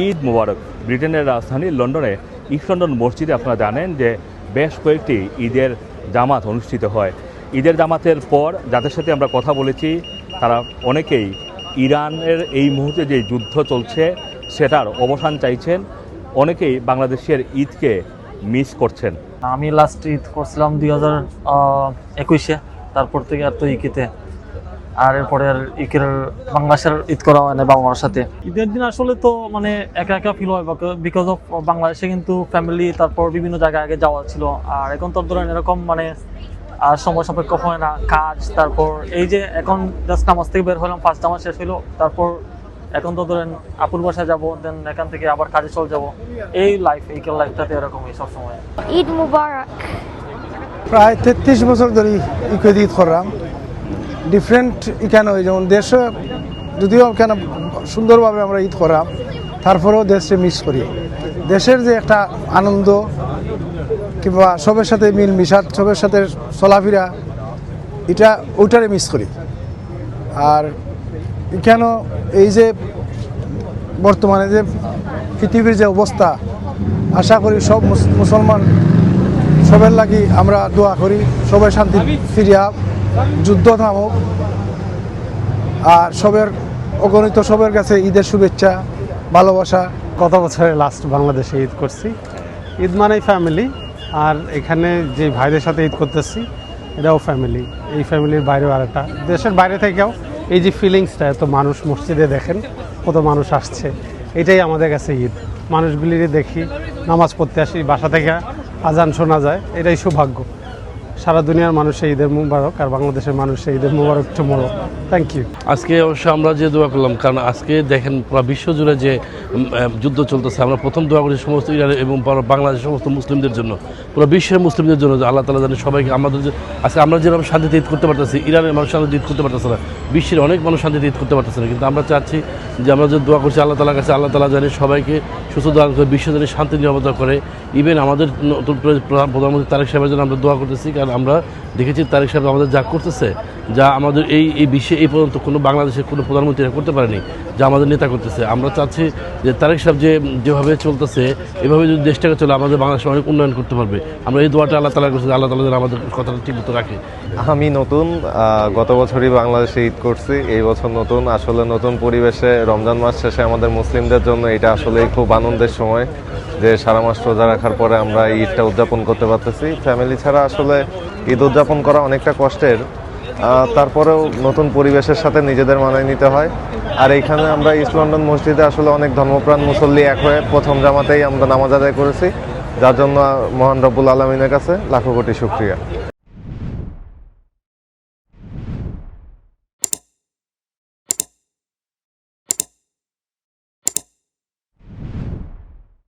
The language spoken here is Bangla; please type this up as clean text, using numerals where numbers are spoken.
ঈদ মুবারক। ব্রিটেনের রাজধানী লন্ডনে ইস্ট লন্ডন মসজিদে আপনারা জানেন যে বেশ কয়েকটি ঈদের জামাত অনুষ্ঠিত হয়। ঈদের জামাতের পর যাদের সাথে আমরা কথা বলেছি তারা অনেকেই ইরানের এই মুহূর্তে যে যুদ্ধ চলছে সেটার অবসান চাইছেন, অনেকেই বাংলাদেশের ঈদকে মিস করছেন। আমি লাস্ট ঈদ করছিলাম 2021-এ, তারপর থেকে আর তো ইকিতে, আর এরপরে আর ইকের বাংলাদেশের ঈদ করা হয় না বাবা মার সাথে। ঈদের দিন আসলে তো মানে একা একা ফিল হয়, বিকজ অফ বাংলাদেশে কিন্তু ফ্যামিলি, তারপর বিভিন্ন জায়গায় আগে যাওয়া ছিল, আর এখন তো ধরেন এরকম মানে আর সময় সাপেক্ষ হয় না, কাজ, তারপর এই যে এখন জাস্ট নামাজ থেকে বের হলাম, ফার্স্ট নামাজ শেষ হলো, তারপর এখন তো ধরেন আপুর বাসায় যাবো, দেন এখান থেকে আবার কাজে চলে যাবো, এই লাইফ, এই লাইফটাতে এরকমই সবসময়। ঈদ মুবারক। প্রায় 33 বছর ধরে ঈদ করলাম। ডিফারেন্ট এখানে হয়, যেমন দেশে যদিও কেন সুন্দরভাবে আমরা ঈদ করাম, তারপরেও দেশে মিস করি। দেশের যে একটা আনন্দ কিংবা সবের সাথে মিল মিশাত, সবের সাথে চলাফেরা, এটা ওইটারে মিস করি। আর কেন এই যে বর্তমানে যে পৃথিবীর যে অবস্থা, আশা করি সব মুসলমান সবের লাগি আমরা দোয়া করি, সবাই শান্তি ফিরিয়া, যুদ্ধ থামুক, আর সবের অগণিত সবের কাছে ঈদের শুভেচ্ছা, ভালোবাসা। গত বছরে লাস্ট বাংলাদেশে ঈদ করছি। ঈদ মানেই ফ্যামিলি, আর এখানে যে ভাইদের সাথে ঈদ করতেছি এটাও ফ্যামিলি। এই ফ্যামিলির বাইরেও আরেকটা, দেশের বাইরে থেকেও এই যে ফিলিংসটা, এত মানুষ মসজিদে দেখেন কত মানুষ আসছে, এটাই আমাদের কাছে ঈদ। মানুষগুলিরই দেখি, নামাজ পড়তে আসি, বাসা থেকে আজান শোনা যায়, এটাই সৌভাগ্য। সারা দুনিয়ার মানুষের ঈদের মুবারক, আর বাংলাদেশের মানুষের ঈদের মুবারক টুমরো। Thank you. আজকে অবশ্য আমরা যে দোয়া করলাম, কারণ আজকে দেখেন পুরো বিশ্বজুড়ে যে যুদ্ধ চলতেছে, আমরা প্রথম দোয়া করি সমস্ত ইরান এবং বাংলাদেশের সমস্ত মুসলিমদের জন্য, পুরো বিশ্বের মুসলিমদের জন্য, আল্লাহ তাআলা জানে সবাইকে আমাদের আজকে আমরা যেরকম শান্তিতে ঈদ করতে পারতেছি, ইরানের মানুষ শান্তিতে ঈদ করতে পারতেছে না, বিশ্বের অনেক মানুষ শান্তিতে ঈদ করতে পারতেছে না, কিন্তু আমরা চাচ্ছি যে আমরা যে দোয়া করছি আল্লাহ তাআলার কাছে, আল্লাহ তাআলা জানে সবাইকে সুস্থ দোয়া করে, বিশ্ব জানে শান্তি নিরাপত্তা করে। ইভেন আমাদের নতুন প্রধানমন্ত্রী তারেক সাহেবের জন্য আমরা দোয়া করতেছি, কারণ আমরা দেখেছি তারেক সাহেব আমাদের যা করতেছে, যা আমাদের এই বিশ্বে এই পর্যন্ত কোনো বাংলাদেশের কোনো প্রধানমন্ত্রী করতে পারেনি, যা আমাদের নেতা করতেছে। আমরা চাচ্ছি যে তারেক সাহেব যেভাবে চলতেছে, এভাবে যদি দেশটাকে চলে, আমাদের বাংলাদেশ অনেক উন্নয়ন করতে পারবে। আমরা এই দোয়াটা আল্লাহ তাআলা করছি, আল্লাহ তাআলা যেন আমাদের কথাটা ঠিক মতো রাখে। আমি নতুন, গত বছরই বাংলাদেশে ঈদ করছি, এই বছর নতুন। আসলে নতুন পরিবেশে রমজান মাস শেষে আমাদের মুসলিমদের জন্য এটা আসলে খুব আনন্দের সময়, যে সারা মাস রোজা রাখার পরে আমরা ঈদটা উদযাপন করতে পারতেছি। ফ্যামিলি ছাড়া আসলে ঈদ উদযাপন করা অনেকটা কষ্টের, তারপরেও নতুন পরিবেশের সাথে নিজেদের মানায় নিতে হয়। আর এইখানে আমরা ইস্ট লন্ডন মসজিদে আসলে অনেক ধর্মপ্রাণ মুসল্লি এক হয়ে প্রথম জামাতেই আমরা নামাজ আদায় করেছি, যার জন্য মহান রব্বুল আলামিনের কাছে লাখো কোটি শুকরিয়া।